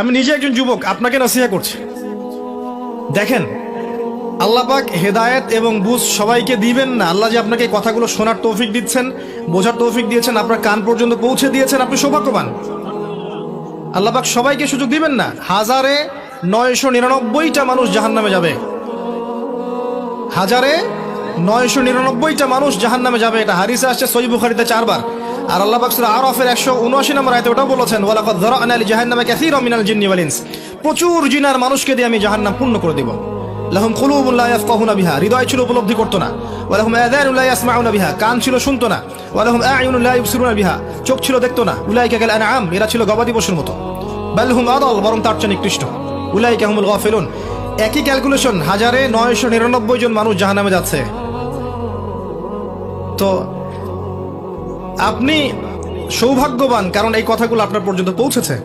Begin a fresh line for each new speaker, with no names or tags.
আমি নিজে একজন যুবক, আপনাকে নসিহত করছি। দেখেন, আল্লাহ পাক হেদায়েত এবং বুঝ সবাইকে দিবেন না। আল্লাহ যে আপনাকে কথাগুলো শোনার তৌফিক দিচ্ছেন, বোঝার তৌফিক দিয়েছেন, আপনার কান পর্যন্ত পৌঁছে দিয়েছেন, আপনি সৌভাগ্যবান। আল্লাহ পাক সবাইকে সুযোগ দিবেন না। 1999টা মানুষ জাহান্নামে যাবে, 1999টা মানুষ জাহান্নামে যাবে। এটা হাদিসে আসছে সহিহ বুখারীতে 4 বার। আর আল্লাহ পাক সূরা আরাফের 179 নম্বর আয়াতে ওটাও বলেছেন, ওয়ালাকাদ যারা'না লিজাহান্নামা কাসীরাম মিনাল জিন্নি ওয়াল ইনস। প্রচুর জিনার মানুষকে দিয়ে আমি জাহান্নাম পূর্ণ করে দেব। লাহুম কুলুবুন লা ইয়াফকাহুনা বিহা, হৃদয় ছিল উপলব্ধি করতো না। ওয়া লাহুম আযানুন লা ইয়াসমাউনা বিহা, কান ছিল শুনতো না। ওয়া লাহুম আ'য়ুনুন লা ইবসিরুনা বিহা, চোখ ছিল দেখতো না। উলাইকা কাল আনআম, এরা ছিল গবাদি পশুর মতো। বাল হুম আদাল, বরং তার চেয়ে নিকৃষ্ট। উলাইকা হুমুল গাফিলুন। একই ক্যালকুলেশন, 1999 জন মানুষ জাহান্নামে যাচ্ছে। তো আপনি সৌভাগ্যবান, কারণ এই কথাগুলো আপনার পর্যন্ত পৌঁছেছে।